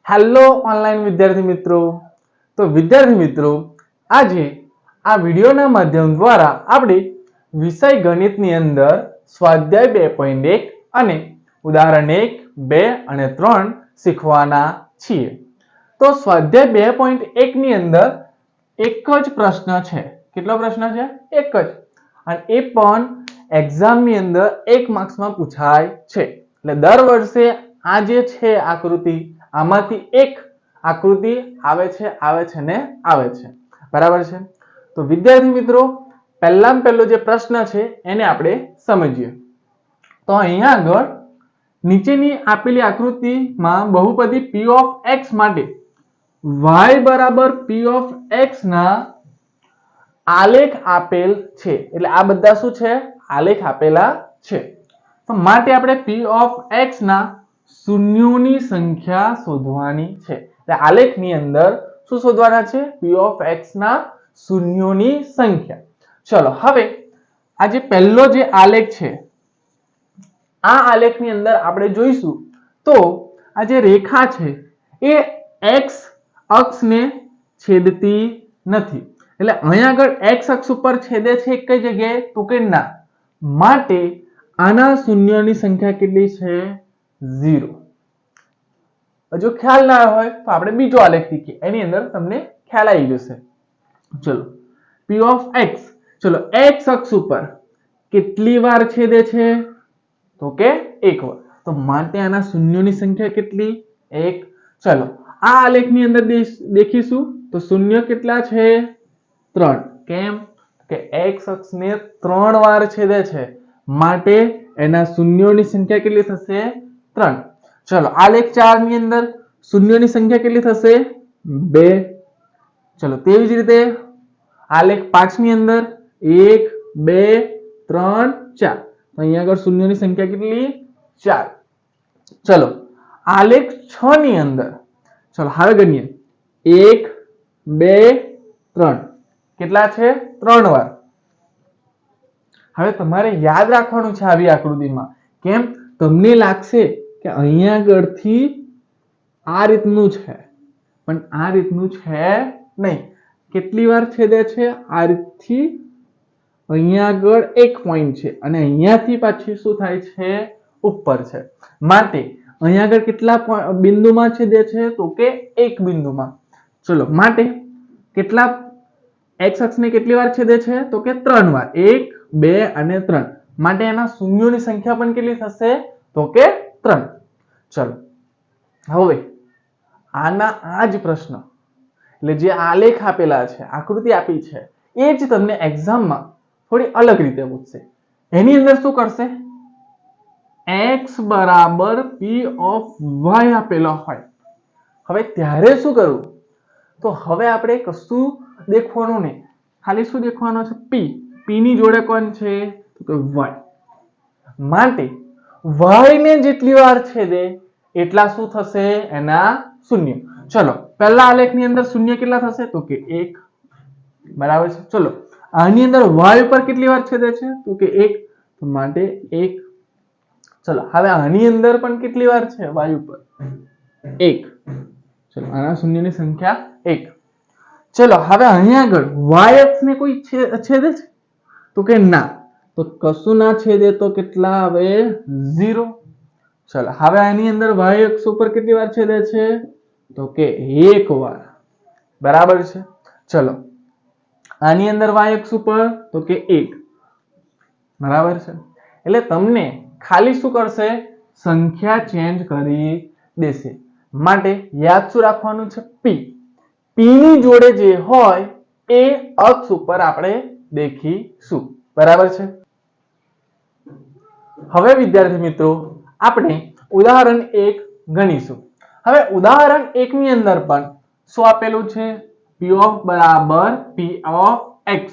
Hello online વિદ્યાર્થી મિત્રો। તો વિદ્યાર્થી મિત્રો, આજે આ વિડિયોના માધ્યમ દ્વારા આપણે વિષય ગણિતની અંદર સ્વાધ્યાય 2.1 અને ઉદાહરણ 1, 2 અને 3 શીખવાના છીએ। તો સ્વાધ્યાય 2.1 ની અંદર એક જ પ્રશ્ન છે। કેટલો પ્રશ્ન છે? એક જ, અને એ પણ એક્ઝામની અંદર 1 માર્ક્સમાં પૂછાય છે। એટલે દર વર્ષે આ જે છે આકૃતિ, આમાંથી એક આકૃતિ આવે છે ને આવે છે, બરાબર છે। તો વિદ્યાર્થી મિત્રો, પહેલામાં પહેલો જે પ્રશ્ન છે એને આપણે સમજીએ। તો અહીંયા આગળ નીચેની આપેલી આકૃતિમાં બહુપદી p of x માટે y બરાબર p of x ના આલેખ આપેલ છે। એટલે આ બધા શું છે? આલેખ આપેલા છે। તો માટે આપણે p of x ના શૂન્યોની સંખ્યા શોધવાની છે। એટલે આલેખની અંદર શું શોધવાના છે? p of x ના શૂન્યોની સંખ્યા। ચલો હવે આ જે પહેલો જે આલેખ છે, આ આલેખની અંદર આપણે જોઈશું તો આ જે રેખા છે એ x અક્ષને છેદતી નથી। એટલે અહીંયા આગળ x અક્ષ ઉપર છેદે છે કઈ જગ્યાએ? તો કે ના, માટે આના શૂન્યની સંખ્યા કેટલી છે? 0। જો ખ્યાલ ના હોય તો આપણે બીજો આલેખ શીખીએ, એની અંદર તમને ખ્યાલ આવી જશે। ચલો p of x, ચલો x અક્ષ ઉપર કેટલી વાર છેદે છે? તો કે એક વાર, તો માટે આના શૂન્યોની સંખ્યા કેટલી? 1। ચલો આ આલેખની અંદર દેખીશું તો શૂન્ય કેટલા છે? 3। કેમ કે x અક્ષને 3 વાર છેદે છે, માટે એના શૂન્યોની સંખ્યા કેટલી થશે? 3। ચલો આલેખ 4 ની અંદર શૂન્યોની સંખ્યા કેટલી થશે? 2। ચલો તેવી જ રીતે આલેખ 5 ની અંદર 1, 2, 3, 4, તો અહીંયા આગળ શૂન્યોની સંખ્યા કેટલી? 4। ચલો આલેખ 6 ની અંદર, ચલો હવે ગણીએ 1, 2, 3, કેટલા છે? 3 વાર। હવે તમારે યાદ રાખવાનું છે આવી આકૃતિમાં, કેમ તમને લાગશે કે અહીંયા આગળથી આ રીતનું છે, પણ આ રીતનું છે નહીં। કેટલી વાર છેદે છે? આ રીતથી અહીંયા આગળ એક પોઈન્ટ છે અને અહીંયાથી પાછી શું થાય છે? ઉપર છે, માટે અહીંયા આગળ કેટલા બિંદુમાં છેદે છે? તો કે એક બિંદુમાં। ચલો માટે કેટલા x અક્ષને કેટલી વાર છેદે છે? તો કે 3 વાર, 1, 2 અને 3, માટે એના શૂન્યોની સંખ્યા પણ કેટલી થશે? તો કે 3। ચલો હવે આના આ જ પ્રશ્ન, એટલે જે આલેખ આપેલા છે, આકૃતિ આપી છે, એ જ તમને એક્ઝામમાં થોડી અલગ રીતે પૂછશે। એની અંદર શું કરશે? x બરાબર p of y આપેલો હોય, હવે ત્યારે શું કરવું? તો હવે આપણે કશું દેખવાનું નહીં, ખાલી શું દેખવાનું છે? p ની જોડે કોણ છે? તો કે y, માટે y ને જેટલી વાર છેદે એટલા શું થશે? એના શૂન્ય। ચલો પહેલા આલેખની અંદર શૂન્ય કેટલા થશે? તો કે 1, બરાબર છે। ચલો આની અંદર y ઉપર કેટલી વાર છેદે છે? તો કે 1, તો માટે 1। ચલો હવે આની અંદર પણ કેટલી વાર છે y ઉપર? 1। ચલો આના શૂન્યની સંખ્યા 1। ચલો હવે અહીંયા આગળ y અક્ષને કોઈ છેદે છે? તો કે ના, તો કશું ના છેદે તો કેટલા આવે? 0। ચલો હવે આની અંદર y અક્ષ ઉપર કેટલી વાર છેદે છે? તો કે 1 વાર, બરાબર છે। ચલો આની અંદર y અક્ષ ઉપર તો કે 1, બરાબર છે। એટલે તમને ખાલી શું કરશે? સંખ્યા ચેન્જ કરી દેશે, માટે યાદ શું રાખવાનું છે? p ની જોડે જે હોય એ અક્ષ ઉપર આપણે દેખીશું, બરાબર છે। હવે વિદ્યાર્થી મિત્રો, આપણે ઉદાહરણ 1 ગણીશું। હવે ઉદાહરણ 1 ની અંદર પણ શું આપેલું છે? p of બરાબર p of x।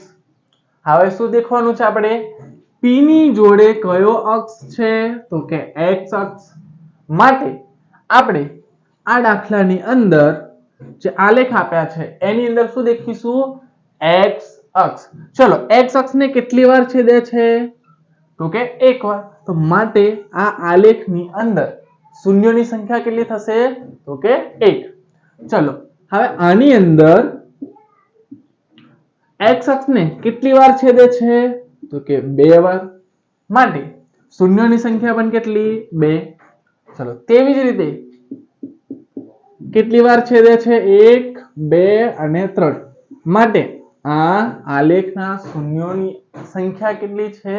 હવે શું દેખવાનું છે આપણે? p ની જોડે કયો અક્ષ છે? તો કે x અક્ષ, માટે આપણે આ દાખલાની અંદર જે આલેખ આપ્યા છે એની અંદર શું દેખીશું? x અક્ષ। ચલો x અક્ષને કેટલી વાર છેદે છે? તો કે 1 વાર, તો માટે આ આલેખની અંદર શૂન્યોની સંખ્યા કેટલી થશે તો કે 1. ચલો હવે આની અંદર x અક્ષને કેટલી વાર છેદે છે તો કે 2 વાર, માટે શૂન્યોની સંખ્યા પણ કેટલી 2. ચલો તેવી જ રીતે કેટલી વાર છેદે છે 1 2 અને 3, માટે આ આલેખના શૂન્યોની સંખ્યા કેટલી છે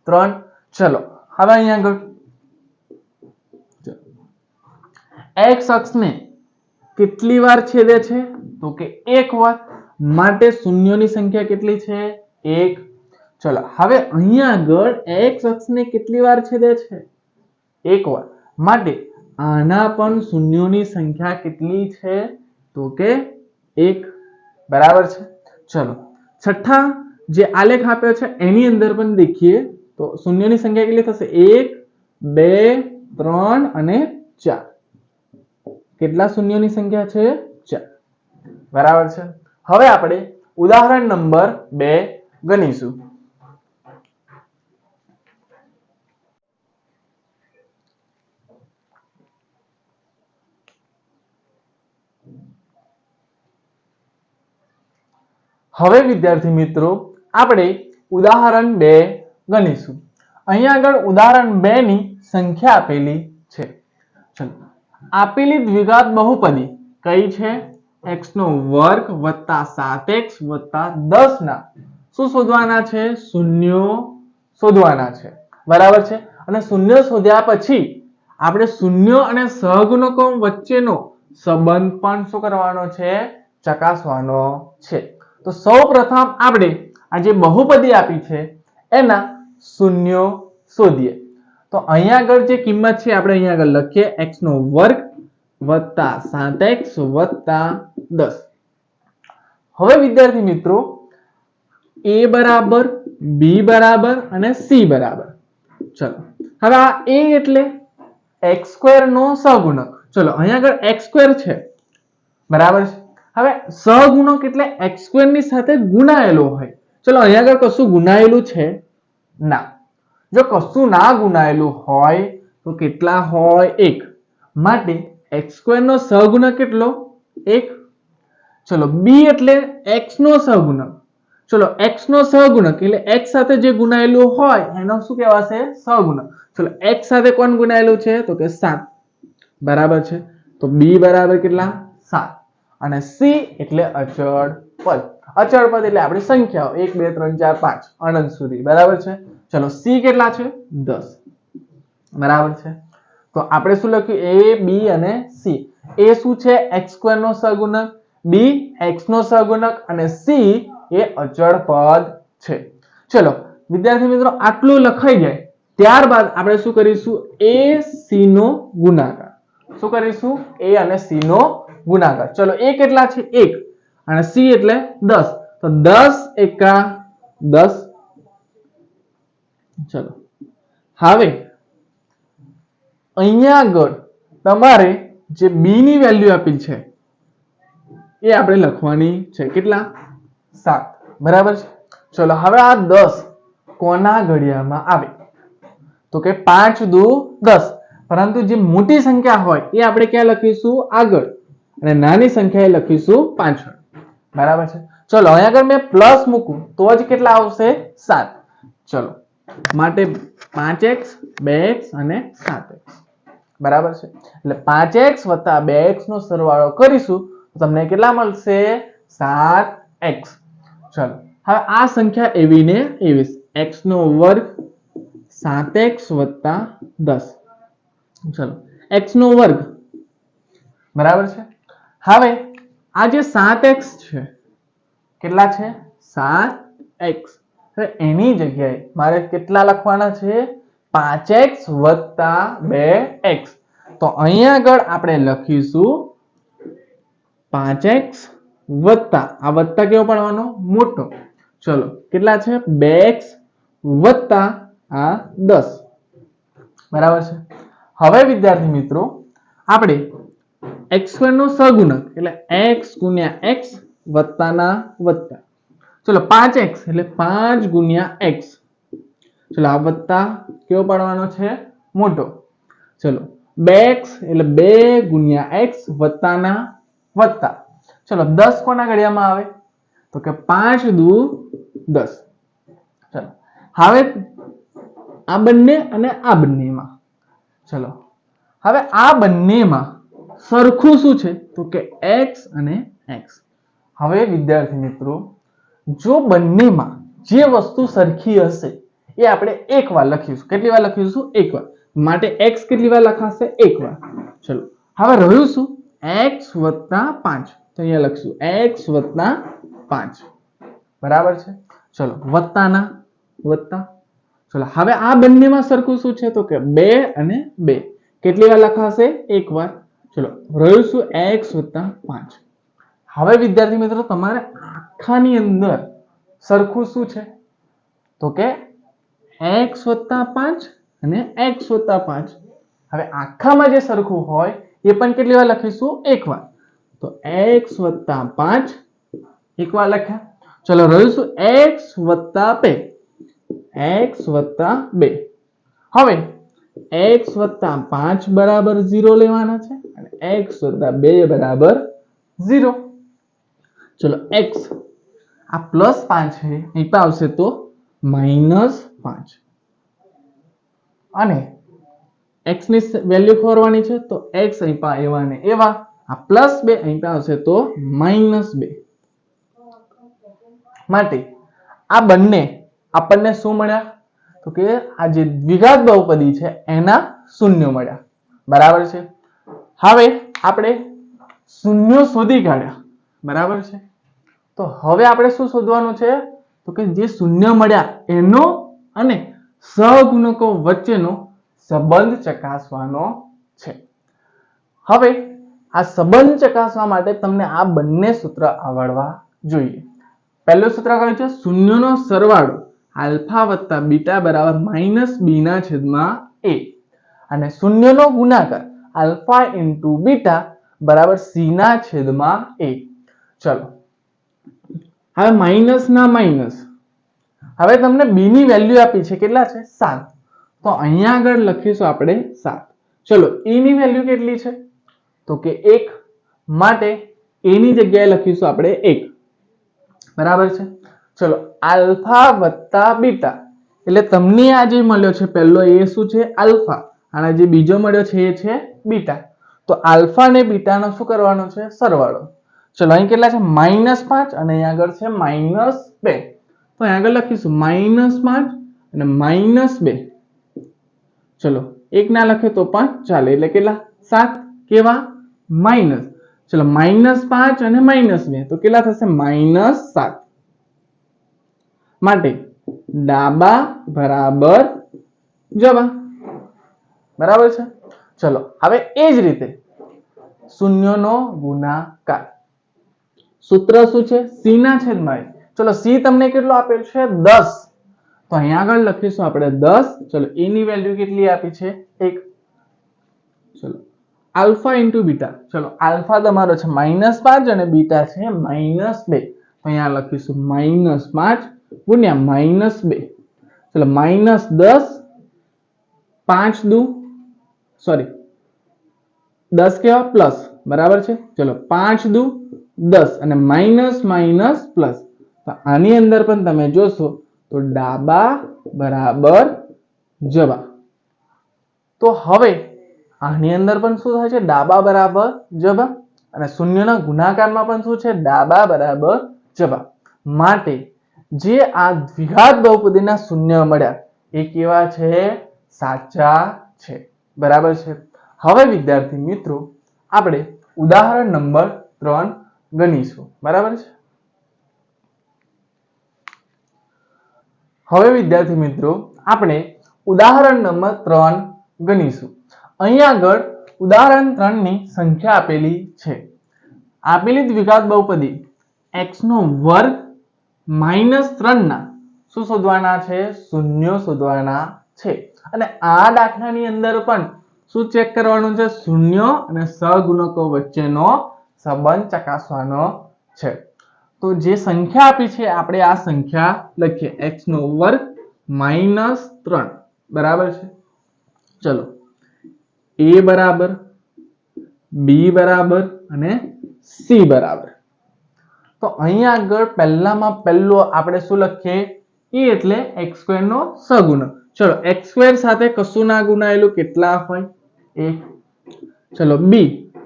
3. ચલો હવે અહીંયા આગળ x અક્ષને કેટલી વાર છેદે છે તો કે 1 વાર, માટે શૂન્યોની સંખ્યા કેટલી છે 1. ચલો હવે અહીંયા આગળ x અક્ષને કેટલી વાર છેદે છે 1 વાર, માટે આના પણ શૂન્યોની સંખ્યા કેટલી છે તો કે 1. બરાબર છે. ચલો છઠ્ઠા જે આલેખ આપ્યો છે એની અંદર પણ દેખીએ તો શૂન્યોની સંખ્યા કેટલી થશે 1 2 3 અને 4. કેટલા શૂન્યોની સંખ્યા છે 4. બરાબર છે. હવે આપણે ઉદાહરણ નંબર 2 ગણીશું. હવે વિદ્યાર્થી મિત્રો આપણે ઉદાહરણ 2 ગણીશું. અહીંયા આગળ ઉદાહરણ 2 ની સંખ્યા આપેલી છે. ચલો આપેલી દ્વિઘાત બહુપદી કઈ છે x નો વર્ગ વત્તા 7x વત્તા 10 ના શું શોધવાના છે શૂન્યો શોધવાના છે. બરાબર છે. અને શૂન્ય શોધ્યા પછી આપણે શૂન્યો અને સહગુણકો વચ્ચેનો સંબંધ પણ શું કરવાનો છે ચકાસવાનો છે. તો સૌપ્રથમ આપણે આ જે બહુપદી આપી છે એના શૂન્યો શોધીએ. તો અહીંયા આગળ જે કિંમત છે આપણે અહીંયા આગળ લખીએ x નો વર્ગ વત્તા 7x વત્તા 10. હવે વિદ્યાર્થી મિત્રો a બરાબર b બરાબર અને c બરાબર. ચલો હવે આ a એટલે x² નો સહગુણક. ચલો અહીંયા આગળ x² છે. બરાબર છે. હવે સહગુણક એટલે x² ની સાથે ગુણાયેલો હોય. ચલો અહીંયા આગળ કશું ગુણાયેલું છે ના. જો કશું ના ગુણાયેલું હોય તો કેટલા હોય 1, માટે x² નો સહગુણક કેટલો 1. ચલો b એટલે x નો સહગુણક. ચલો x નો સહગુણક એટલે x સાથે જે ગુણાયેલું હોય એનો શું કહેવાશે સહગુણક. ચલો x સાથે કોણ ગુણાયેલું છે તો કે 7. બરાબર છે. તો b બરાબર કેટલા 7. અને c એટલે અચળ પદ. અચળ પદ એટલે આપણી સંખ્યાઓ 1 2 3 4 5 અનંત સુધી. બરાબર છે. ચલો c કેટલા છે 10. બરાબર છે. તો આપણે શું લખ્યું a b અને c. a શું છે x² નો સહગુણક, b x નો સહગુણક અને c એ અચળ પદ છે. ચલો વિદ્યાર્થી મિત્રો આટલું લખાઈ જાય ત્યારબાદ આપણે શું કરીશું a c નો ગુણાકાર. શું કરીશું a અને c નો ગુણાકાર. ચલો a કેટલા છે 1 અને c એટલે 10. તો 10 એકા 10. ચલો હવે અહીંયા આગળ તમારે જે b ની વેલ્યુ આપી છે એ આપણે લખવાની છે. કેટલા 7. બરાબર છે. ચલો હવે આ 10 કોના ઘડિયામાં આવે તો કે 5 દુ 10. પરંતુ જે મોટી સંખ્યા હોય એ આપણે ક્યાં લખીશું આગળ અને નાની સંખ્યા એ લખીશું પાછળ. બરાબર છે. ચલો અહીંયા આગળ મેં પ્લસ મૂકું તો જ કેટલા આવશે 7. ચલો માટે 5x 2x અને 7x. બરાબર છે. એટલે 5x વત્તા 2x નો સરવાળો કરીશું તો તમને કેટલા મળશે 7x. ચલો હવે આ સંખ્યા એવી ને એવી x નો વર્ગ 7x વત્તા 10. ચલો x નો વર્ગ. બરાબર છે. હવે આ જે 7x છે કેટલા છે 7x. એની જગ્યાએ મારે કેટલા લખવાના છે 5x વત્તા 2x. તો અહીંયા આગળ આપણે લખીશું 5x વત્તા આ વત્તા કેવો પડવાનો મોટો. ચલો કેટલા છે 2x વત્તા આ 10. બરાબર છે. હવે વિદ્યાર્થી મિત્રો આપણે x² નો સહગુણક એટલે x ગુણ્યા x વત્તાના વત્તા. ચલો 5x એટલે 5 ગુણ્યા x. ચલો આ વત્તા કેવો પાડવાનો છે મોટો. ચલો 2x એટલે 2 ગુણ્યા x વત્તાના વત્તા. ચલો 10 કોના ઘડિયામાં આવે તો કે 5 દુ 10. ચલો હવે આ બંને અને આ બંનેમાં ચલો હવે આ બંનેમાં સરખું શું છે તો કે x અને x. હવે વિદ્યાર્થી મિત્રો જો બંનેમાં જે વસ્તુ સરખી હશે એ આપણે એક વાર લખીશું. કેટલી વાર લખીશું? એક વાર. માટે x કેટલી વાર લખાશે? એક વાર. ચલો હવે રહ્યું શું? x + 5. તો અહીંયા લખશું x + 5 બરાબર છે. ચલો વત્તાના વત્તા. ચલો હવે આ બંનેમાં સરખું શું છે તો કે 2 અને 2. કેટલી વાર લખાશે? એક વાર. ચલો રહ્યું શું? x + 5. હવે વિદ્યાર્થી મિત્રો તમારે આખાની અંદર સરખું શું છે તો કે x + 5 અને x + 5. હવે આખામાં જે સરખું હોય એ પણ કેટલી વાર લખીશું? એક વાર. તો x + 5 એક વાર લખ્યા. ચલો રહ્યું શું? x + 2. x + 2. હવે x + 5 બરાબર 0 લેવાના છે અને x + 2 બરાબર 0. ચલો x આ +5 છે અહીં પર આવશે તો -5 અને x ની વેલ્યુ ખોરવાની છે તો x અહીં પર એવા ને એવા. આ +2 અહીં પર આવશે તો -2. માટે આ બંને આપણને શું મળ્યા તો કે આ જે દ્વિઘાત બહુપદી છે એના શૂન્ય મળ્યા. બરાબર છે. હવે આપણે શૂન્ય શોધી કાઢ્યા. બરાબર છે. તો હવે આપણે શું શોધવાનું છે તો કે જે શૂન્ય મળ્યા એનો અને સહગુણકો વચ્ચેનો સંબંધ ચકાસવાનો છે. હવે આ સંબંધ ચકાસવા માટે તમને આ બંને સૂત્ર આવડવા જોઈએ. પહેલું સૂત્ર કયું છે? શૂન્યનો સરવાળો આલ્ફા વત્તા બીટા બરાબર -b/a અને શૂન્યનો ગુણાકાર આલ્ફા * બીટા બરાબર c/a. ચલો હવે માઇનસ ના માઇનસ. હવે તમને b ની વેલ્યુ આપી છે કેટલા છે? 7. તો અહીંયા આગળ લખીશું આપણે 7. ચલો a ની વેલ્યુ કેટલી છે તો કે 1. માટે a ની જગ્યાએ લખીશું આપણે 1. બરાબર છે. ચલો આલ્ફા વત્તા બીટા એટલે તમને આ જે મળ્યો છે પહેલો એ શું છે? આલ્ફા. અને જે બીજો મળ્યો છે એ છે બીટા. તો આલ્ફા અને બીટાનો શું કરવાનો છે? સરવાળો. ચલો અહીં કેટલા છે? -5 અને અહીં આગળ છે -2. તો અહીં આગળ લખીશું -5 અને -2. ચલો એક ના લખે તો પણ ચાલે. એટલે કેટલા? 7. કેવા? માઇનસ. ચલો -5 અને -2 તો કેટલા થશે? -7. માટે ડાબા બરાબર જબા. બરાબર છે. ચલો હવે એ જ રીતે શૂન્યનો ગુણાકાર. સૂત્ર શું છે? c/a. ચલો c તમને કેટલો આપેલ છે? 10. તો અહીંયા આગળ લખીશું આપણે 10. ચલો a ની વેલ્યુ કેટલી આપી છે? 1. ચલો આલ્ફા * બીટા. ચલો આલ્ફા તમારો છે -5 અને બીટા છે -2. તો અહીંયા લખીશું -5 ગુણ્યા -2. ચલો -10 5 દુ સોરી 10 કેવા પ્લસ. બરાબર છે. ચલો 5 દુ 10 અને માઇનસ માઇનસ પ્લસ. તો આની અંદર પણ તમે જોશો તો ડાબા બરાબર જબા. તો હવે આની અંદર પણ શું થાય છે? ડાબા બરાબર જબા. અને શૂન્યના ગુણાકારમાં પણ શું છે? ડાબા બરાબર જબા. માટે જે આ દ્વિઘાત બહુપદીના શૂન્ય મળ્યા એ કેવા છે? સાચા છે. બરાબર છે. હવે વિદ્યાર્થી મિત્રો આપણે ઉદાહરણ નંબર 3 ગણીશું. બરાબર છે. હવે વિદ્યાર્થી મિત્રો આપણે ઉદાહરણ નંબર 3 ગણીશું. અહીંયા આગળ ઉદાહરણ 3 ની સંખ્યા આપેલી છે. આપેલી દ્વિઘાત બહુપદી x² - 3 ના શું શોધવાના છે? શૂન્ય શોધવાના છે. અને આ દાખલાની અંદર પણ શું ચેક કરવાનું છે? શૂન્ય અને સહગુણકો વચ્ચેનો સંબંધ ચકાસવાનો છે. તો જે સંખ્યા આપી છે આપણે આ સંખ્યા લખીએ x² - 3. બરાબર છે. ચલો A બરાબર, B બરાબર અને C બરાબર. તો અહીંયા આગળ પહેલામાં પહેલો આપણે શું લખીએ? E એટલે x² નો સહગુણક. ચલો x² સાથે કશું ના ગુણાયેલું કેટલા હોય? 1. ચલો B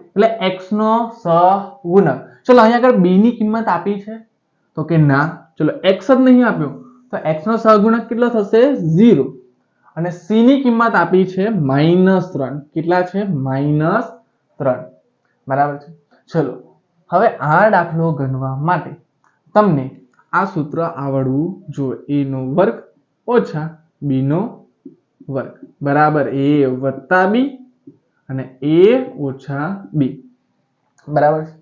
એટલે x નો સહગુણક. ચલો અહીંયા આગળ B ની કિંમત આપી છે તો કે ના. ચલો x જ નહીં આપ્યો તો x નો સહગુણક કેટલો થશે? 0. અને C ની કિંમત આપી છે -3. કેટલા છે? -3. બરાબર છે. ચલો હવે આ દાખલો ગણવા માટે તમને આ સૂત્ર આવડવું જોઈએ. a નો વર્ગ ઓછા b નો વર્ગ બરાબર a વત્તા b અને a ઓછા b બરાબર છે.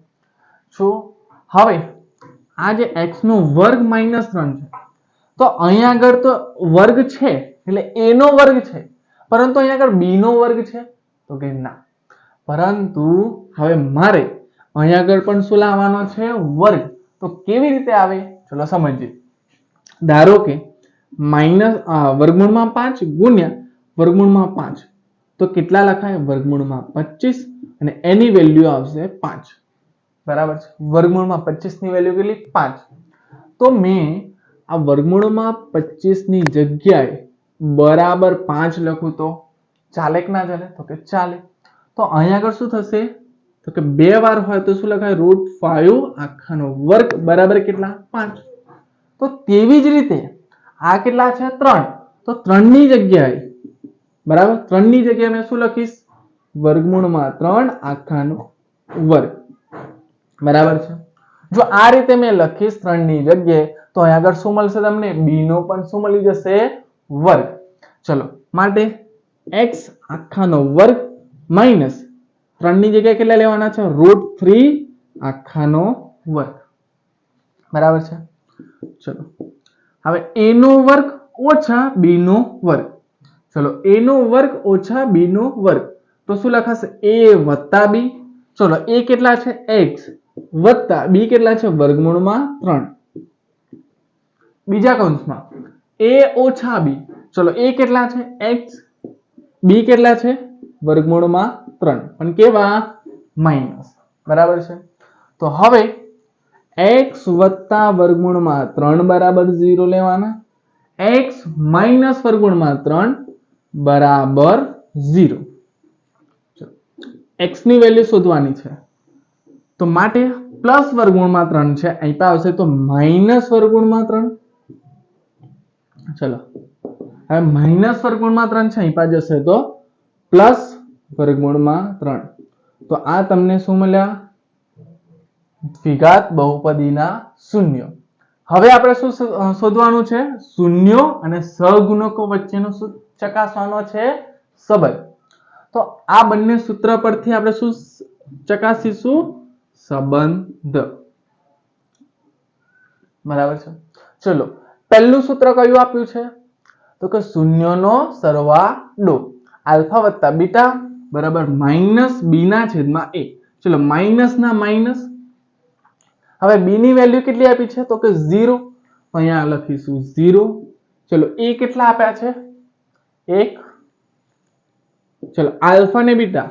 જો હવે આ જે x નો વર્ગ -3 છે તો અહીંયા આગળ તો વર્ગ છે એટલે a નો વર્ગ છે, પરંતુ અહીંયા આગળ b નો વર્ગ છે તો કે ના. પરંતુ હવે મારે અહીંયા આગળ પણ શું લાવવાનો છે? વર્ગ. તો કેવી રીતે આવે? ચલો સમજીએ. ધારો કે વર્ગમૂળમાં 5 ગુણ્યા વર્ગમૂળમાં 5 તો કેટલા લખાય? વર્ગમૂળમાં 25 અને એની વેલ્યુ આવશે 5. બરાબર છે. વર્ગમૂળમાં 25 ની વેલ્યુ કેટલી? 5. તો મેં આ વર્ગમૂળમાં 25 ની જગ્યાએ બરાબર 5 લખું તો ચાલે કે ના ચાલે? તો કે ચાલે. તો અહીંયા આગળ શું થશે? તો કે 2 વાર હોય તો શું લખાય? √5 આખાનો વર્ગ બરાબર કેટલા? 5. તો તેવી જ રીતે આ કેટલા છે? 3. તો 3 ની જગ્યાએ બરાબર 3 ની જગ્યાએ મેં શું લખીશ? વર્ગમૂળમાં 3 આખાનો વર્ગ બરાબર છે. જો આ રીતે મેં લખીશ 3 ની જગ્યાએ તો અહીંયા આગળ શું મળશે તમને? b નો પણ શું મળી જશે? વર્ગ. ચલો માટે x આખાનો વર્ગ માઈનસ 3 ની જગ્યાએ કેટલા લેવાના છે? √3 આખાનો વર્ગ બરાબર છે. ચલો હવે a નો વર્ગ ઓછા b નો વર્ગ. ચલો a નો વર્ગ ઓછા b નો વર્ગ તો શું લખાશે? a વત્તા b. ચલો a કેટલા છે? x વત્તા b કેટલા છે? વર્ગમૂળમાં 3. બીજા કૌંસમાં a ઓછા b. ચલો a કેટલા છે? x. b કેટલા છે? વર્ગમૂળમાં 3 પણ કેવા? માઈનસ. બરાબર છે. તો હવે x વત્તા વર્ગમૂળમાં 3 બરાબર 0 લેવાના. x માઈનસ વર્ગમૂળમાં 3 બરાબર 0. x ની વેલ્યુ શોધવાની છે તો માટે પ્લસ વર્ગમૂળમાં 3 છે, અહીં આવશે તો માઈનસ વર્ગમૂળમાં 3. ચલો હવે માઈનસ વર્ગમૂળમાં 3 છે, અહીં જશે તો પ્લસ વર્ગમૂળમાં 3. તો આ તમને શું મળ્યા? દ્વિઘાત બહુપદીના શૂન્યો. હવે આપણે શું શોધવાનું છે? શૂન્યો અને સહગુણકો વચ્ચેનો શું ચકાસવાનો છે? સંબંધ. તો આ બંને સૂત્ર પરથી આપણે શું ચકાસીશું? સંબંધ. બરાબર છે. ચલો પહેલું સૂત્ર કયું આપ્યું છે? તો કે શૂન્યોનો સરવાળો આલ્ફા વત્તા બીટા બરાબર માઈનસ b ના છેદમાં a. ચલો માઈનસ ના માઈનસ. હવે b ની વેલ્યુ કેટલી આપી છે? તો કે 0. અહીંયા લખીશું 0. ચલો a કેટલા આપ્યા છે? 1. ચલો આલ્ફા ને બીટા.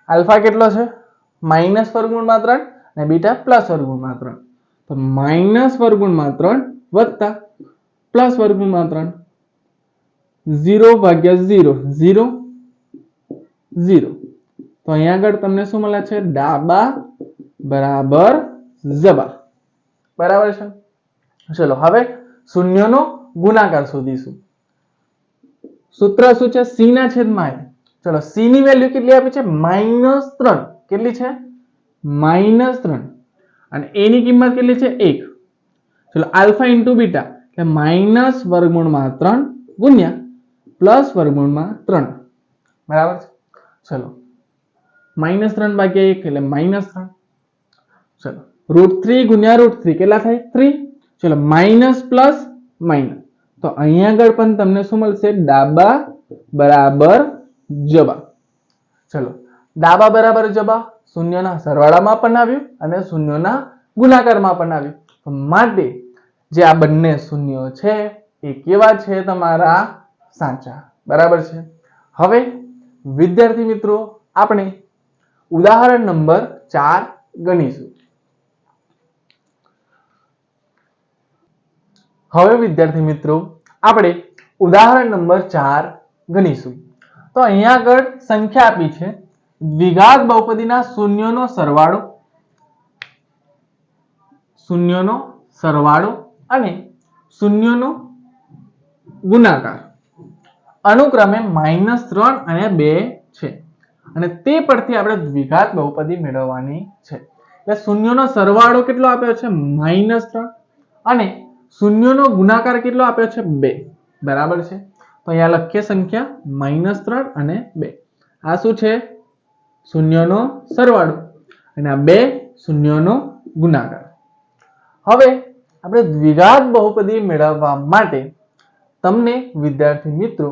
આલ્ફા કેટલો છે? માઈનસ વર્ગમૂળમાં 3 અને બીટા પ્લસ વર્ગમૂળમાં 3. તો માઈનસ વર્ગમૂળમાં 3 વત્તા પ્લસ વર્ગમૂળમાં 3. 0 ભાગ્યા 0 0 0. તો અહીંયા આગળ તમને શું મળે છે? ડાબા બરાબર જબા. બરાબર છે. ચલો હવે શૂન્યનો ગુણાકાર શોધીશું. સૂત્ર શું છે? c ના છેદમાં a. ચલો c ની વેલ્યુ કેટલી આપી છે? -3. કેટલી છે? -3. અને a ની કિંમત કેટલી છે? 1. ચલો આલ્ફા ઇન્ટુ બીટા એટલે માઈનસ વર્ગમૂળમાં 3 ગુણ્યા પ્લસ વર્ગમૂળમાં 3. બરાબર છે. ચલો -3 ભાગ્યા 1 એટલે -3. ચલો √3 ગુણ્યા √3 કેટલા થાય? 3. ચલો માઈનસ પ્લસ માઈનસ. તો અહીંયા આગળ પણ તમને શું મળશે? ડાબા બરાબર જબા. ચલો ડાબા બરાબર જબા શૂન્યના સરવાળામાં પણ આવ્યું અને શૂન્યના ગુણાકારમાં પણ આવ્યું. તો માટે જે આ બંને શૂન્યો છે એ કેવા છે? તમારા સાચા. બરાબર છે. હવે વિદ્યાર્થી મિત્રો આપણે ઉદાહરણ નંબર 4 ગણીશું. હવે વિદ્યાર્થી મિત્રો આપણે ઉદાહરણ નંબર 4 ગણીશું. તો અહીંયા આગળ સંખ્યા આપી છે દ્વિઘાત બહુપદીના શૂન્યોનો સરવાળો અને શૂન્યોનો ગુણાકાર અનુક્રમે -3 અને 2 છે અને તે પરથી આપણે દ્વિઘાત બહુપદી મેળવવાની છે. એટલે શૂન્યોનો સરવાળો કેટલો આપ્યો છે -3 અને શૂન્યોનો ગુણાકાર કેટલો આપ્યો છે 2. બરાબર છે. તો અહીંયા લખીએ સંખ્યા -3 અને 2. આ શું છે? શૂન્યોનો સરવાળો અને આ 2 શૂન્યોનો ગુણાકાર. હવે આપણે દ્વિઘાત બહુપદી મેળવવા માટે તમને વિદ્યાર્થી મિત્રો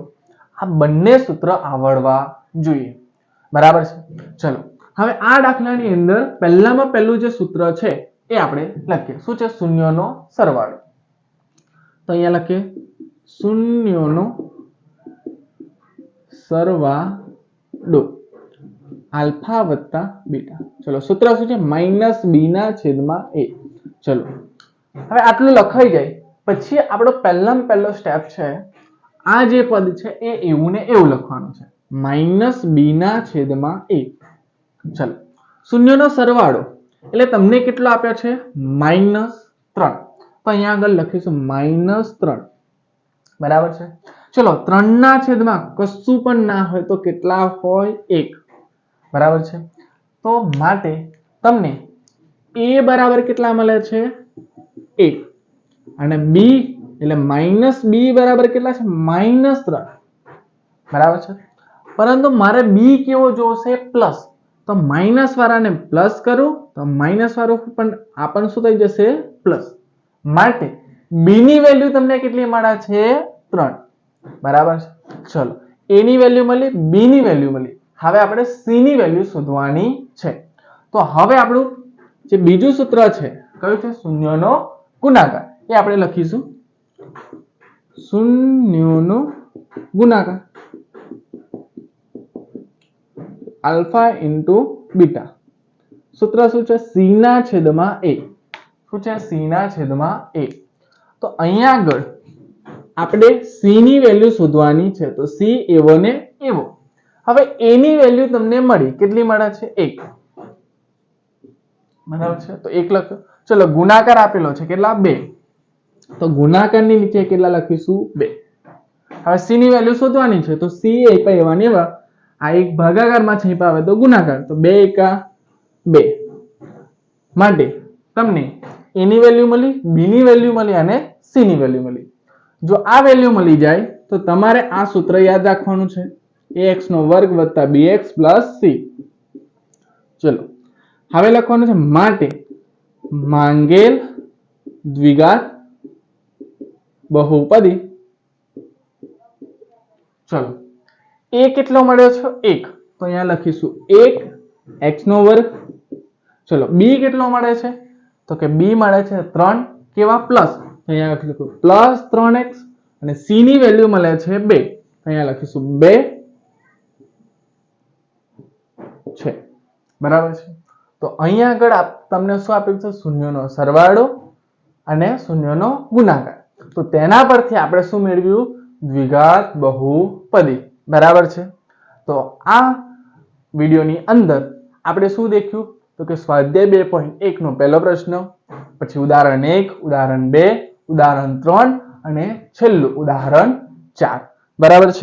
આ બંને સૂત્ર આવડવા જોઈએ. બરાબર છે. ચલો હવે આ દાખલાની અંદર પહેલામાં પહેલું જે સૂત્ર છે એ આપણે લખીએ. શું છે? શૂન્યોનો સરવાળો. તો અહીંયા લખીએ શૂન્યોનો સરવાળો આલ્ફા વત્તા બીટા. ચલો સૂત્ર શું છે? -b/a. ચલો હવે આટલું લખાઈ જાય પછી આપણો પહેલામાં પહેલો સ્ટેપ છે આ જે પદ છે એ એવું ને એવું લખવાનું છે -b/a. ચલો શૂન્યનો સરવાળો એટલે તમને કેટલો આપ્યો છે -3. તો અહીંયા આગળ લખીશું -3. બરાબર છે. ચલો 3 ના છેદમાં કશું પણ ના હોય તો કેટલા હોય? 1. બરાબર છે. તો માટે તમને a બરાબર કેટલા મળે છે? 1 અને b એટલે -b બરાબર કેટલા છે? -3. બરાબર છે. પરંતુ મારે b કેવો જોશે? પ્લસ. તો માઇનસ વાળાને પ્લસ કરું તો માઇનસ વાળું પણ આપણને શું થઈ જશે? પ્લસ. માટે b ની વેલ્યુ તમને કેટલી મળે છે? 3. બરાબર છે. ચલો a ની વેલ્યુ મળી, b ની વેલ્યુ મળી. હવે આપણે c ની વેલ્યુ શોધવાની છે. તો હવે આપણું જે બીજું સૂત્ર છે કયું છે? શૂન્યનો ગુણાકાર. એ આપણે લખીશું શૂન્યનો ગુણાકાર આલ્ફા ઇન્ટુ બીટા. સૂત્ર શું છે? c ના છેદમાં a. શું છે? c ના છેદમાં a. તો અહીંયા આગળ આપણે c ની વેલ્યુ શોધવાની છે. તો c એવો ને એવો. હવે a ની વેલ્યુ તમને મળી. કેટલી મળે છે? 1. બરાબર છે. તો 1 લખ્યો. ચલો ગુણાકાર આપેલો છે કેટલા? 2. તો ગુણાકારની નીચે કેટલા લખીશું? 2. હવે c ની વેલ્યુ શોધવાની છે. તો c એવા ને એવા. આ એક ભાગાકારમાં છેપા આવે તો ગુણાકાર. તો 2 એકા 2. માટે તમને a ની વેલ્યુ મળી, b ની વેલ્યુ મળી અને c ની વેલ્યુ મળી. જો આ વેલ્યુ મળી જાય તો તમારે આ સૂત્ર યાદ રાખવાનું છે ax² + bx + c. ચલો હવે લખવાનું છે માટે માંગેલ દ્વિઘાત બહુપદી. ચલો a કેટલો મળ્યો છે? 1. તો અહીંયા લખીશું 1x². ચલો b કેટલો મળે છે? તો કે b મળે છે 3. કેવા? પ્લસ. અહીંયા લખીશું +3x અને c ની વેલ્યુ મળે છે 2. અહીંયા લખીશું 2 છે. બરાબર છે. તો અહીંયા આગળ તમને શું આપ્યું છે? શૂન્યનો સરવાળો અને શૂન્યનો ગુણાકાર. તો તેના પરથી આપણે શું મેળવ્યું? દ્વિઘાત બહુપદી. બરાબર છે. તો આ વિડિયોની અંદર આપણે શું દેખ્યું? તો કે સ્વાધ્યાય 2.1 નો પહેલો પ્રશ્ન, પછી ઉદાહરણ 1, ઉદાહરણ 2, ઉદાહરણ 3 અને છેલ્લું ઉદાહરણ 4. બરાબર છે.